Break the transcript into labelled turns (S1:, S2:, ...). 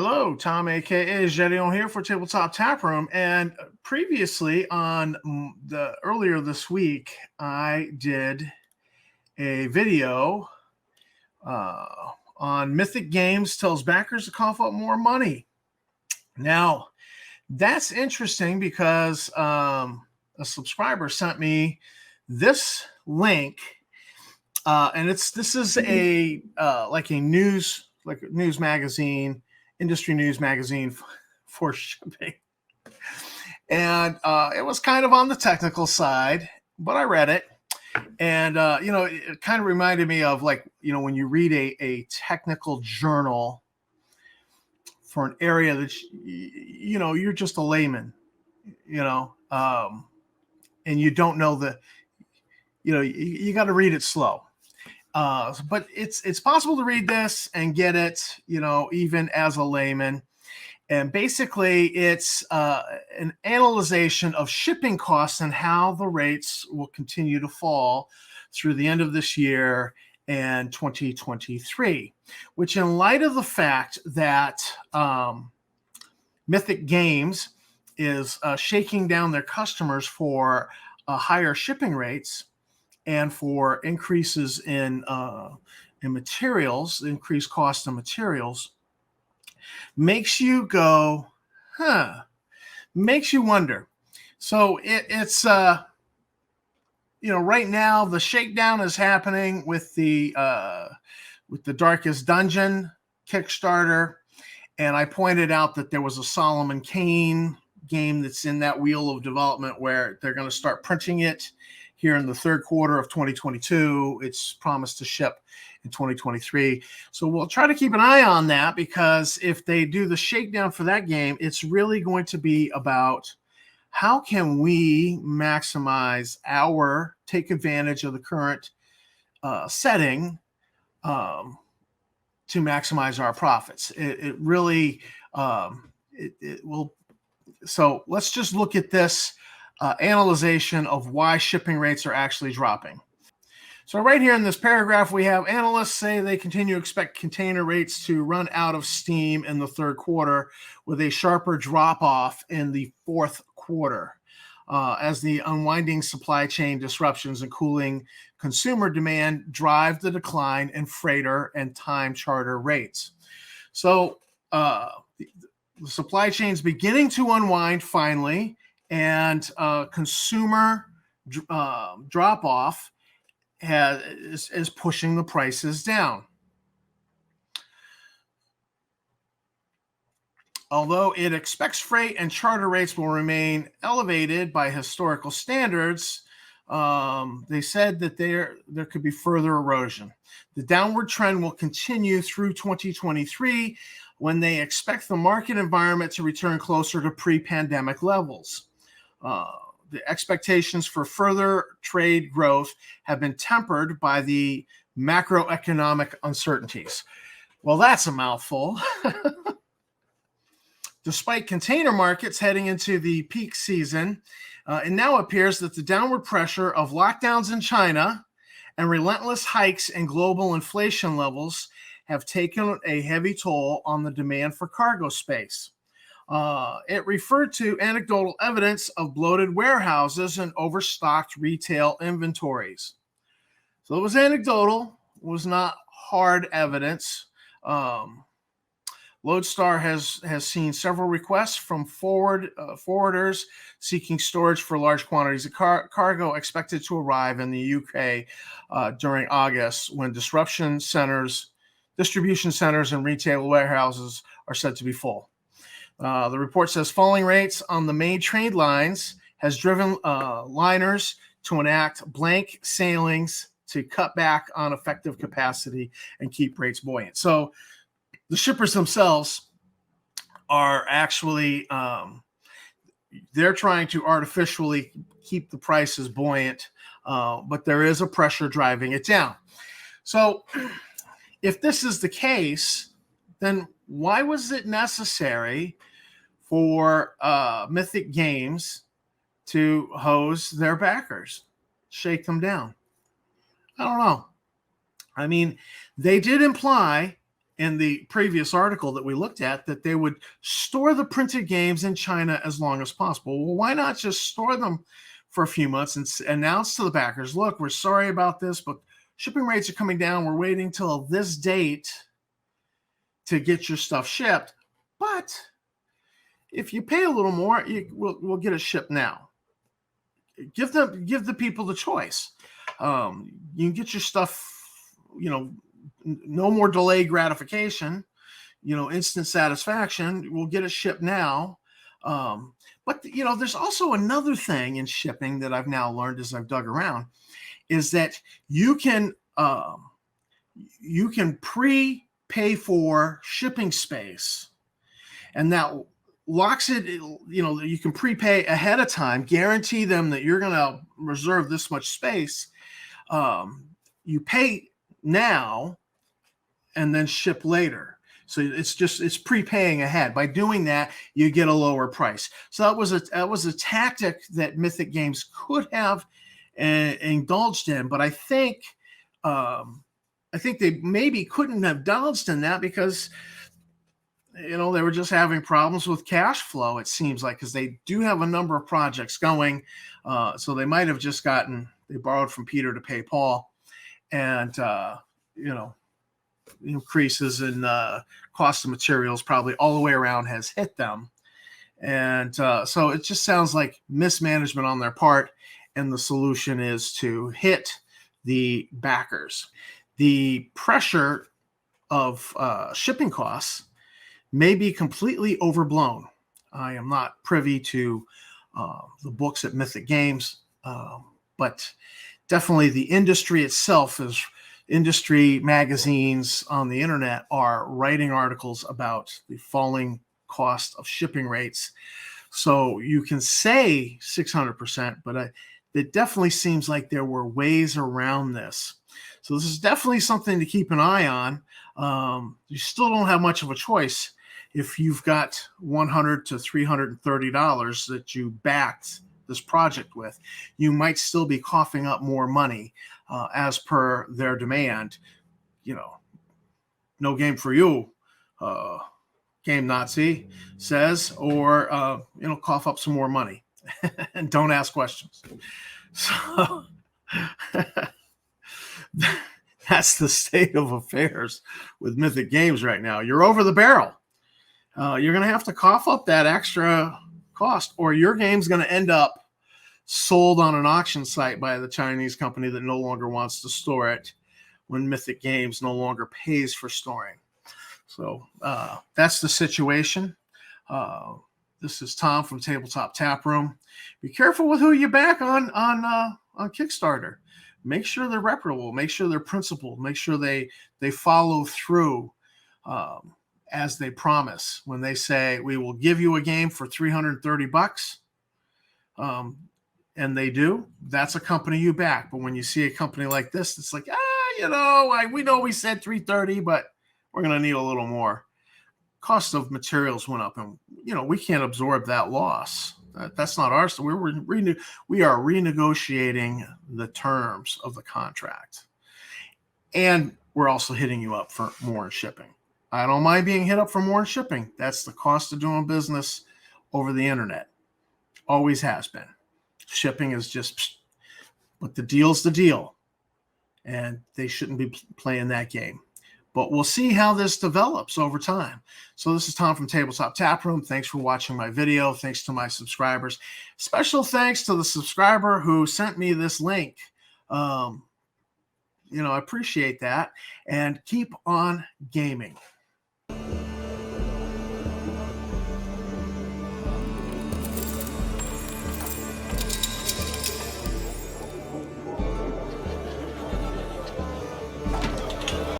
S1: Hello, Tom, aka Shakedown here for Tabletop Tap Room. And previously on the earlier this week, I did a video on Mythic Games tells backers to cough up more money. Now, that's interesting because a subscriber sent me this link, and this is a like a news magazine, industry news magazine for shipping. And it was kind of on the technical side, but I read it. And, it kind of reminded me of when you read a technical journal for an area that, you're just a layman, and you don't know you got to read it slow. But it's possible to read this and get it, even as a layman. And basically, it's an analyzation of shipping costs and how the rates will continue to fall through the end of this year and 2023, which in light of the fact that Mythic Games is shaking down their customers for higher shipping rates and for increases in materials, increased cost of materials, makes you go, makes you wonder. So it's right now the shakedown is happening with the Darkest Dungeon Kickstarter, and I pointed out that there was a Solomon Kane game that's in that wheel of development where they're going to start printing it here in the third quarter of 2022. It's promised to ship in 2023. So we'll try to keep an eye on that, because if they do the shakedown for that game, it's really going to be about how can we take advantage of the current setting to maximize our profits. It really it will. So let's just look at this analyzation of why shipping rates are actually dropping. So right here in this paragraph, we have analysts say they continue to expect container rates to run out of steam in the third quarter, with a sharper drop-off in the fourth quarter as the unwinding supply chain disruptions and cooling consumer demand drive the decline in freighter and time charter rates. So the supply chain is beginning to unwind finally, and consumer drop-off is pushing the prices down. Although it expects freight and charter rates will remain elevated by historical standards, they said that there could be further erosion. The downward trend will continue through 2023, when they expect the market environment to return closer to pre-pandemic levels. The expectations for further trade growth have been tempered by the macroeconomic uncertainties. Well, that's a mouthful. Despite container markets heading into the peak season, it now appears that the downward pressure of lockdowns in China and relentless hikes in global inflation levels have taken a heavy toll on the demand for cargo space. It referred to anecdotal evidence of bloated warehouses and overstocked retail inventories. So it was anecdotal, was not hard evidence. Lodestar has seen several requests from forwarders seeking storage for large quantities of cargo expected to arrive in the UK during August, when distribution centers and retail warehouses are said to be full. The report says falling rates on the main trade lines has driven liners to enact blank sailings to cut back on effective capacity and keep rates buoyant. So the shippers themselves are actually they're trying to artificially keep the prices buoyant, but there is a pressure driving it down. So if this is the case, then why was it necessary for Mythic Games to hose their backers, shake them down? I don't know. I mean, they did imply in the previous article that we looked at that they would store the printed games in China as long as possible. Well, why not just store them for a few months and announce to the backers, look, we're sorry about this, but shipping rates are coming down. We're waiting till this date to get your stuff shipped. But if you pay a little more, we'll get it shipped now. Give the people the choice. You can get your stuff, no more delayed gratification, instant satisfaction. We'll get it shipped now. But there's also another thing in shipping that I've now learned as I've dug around, is that you can prepay for shipping space, and that locks it. You can prepay ahead of time, guarantee them that you're going to reserve this much space. You pay now and then ship later. So it's prepaying ahead. By doing that, you get a lower price. So that was a tactic that Mythic Games could have indulged in, but I think they maybe couldn't have indulged in that because they were just having problems with cash flow, it seems like, because they do have a number of projects going. So they might have just they borrowed from Peter to pay Paul, and increases in cost of materials probably all the way around has hit them. And so it just sounds like mismanagement on their part, and the solution is to hit the backers. The pressure of shipping costs may be completely overblown. I am not privy to the books at Mythic Games, but definitely the industry itself industry magazines on the internet are writing articles about the falling cost of shipping rates. So you can say 600%, but it definitely seems like there were ways around this. So this is definitely something to keep an eye on. You still don't have much of a choice if you've got $100 to $330 that you backed this project with. You might still be coughing up more money as per their demand. No game for you, Game Nazi says, or cough up some more money and don't ask questions. So that's the state of affairs with Mythic Games right now. You're over the barrel. You're going to have to cough up that extra cost, or your game's going to end up sold on an auction site by the Chinese company that no longer wants to store it when Mythic Games no longer pays for storing. So that's the situation. This is Tom from Tabletop Tap Room. Be careful with who you back on Kickstarter. Make sure they're reputable. Make sure they're principled. Make sure they follow through as they promise. When they say, we will give you a game for $330, and they do, that's a company you back. But when you see a company like this, it's like, we know we said $330, but we're going to need a little more. Cost of materials went up, and we can't absorb that loss. That's not ours. So we are renegotiating the terms of the contract, and we're also hitting you up for more in shipping. I don't mind being hit up for more in shipping. That's the cost of doing business over the internet. Always has been. Shipping is just, but the deal's the deal, and they shouldn't be playing that game. But we'll see how this develops over time. So this is Tom from Tabletop Tap Room. Thanks for watching my video. Thanks to my subscribers. Special thanks to the subscriber who sent me this link. I appreciate that. And keep on gaming.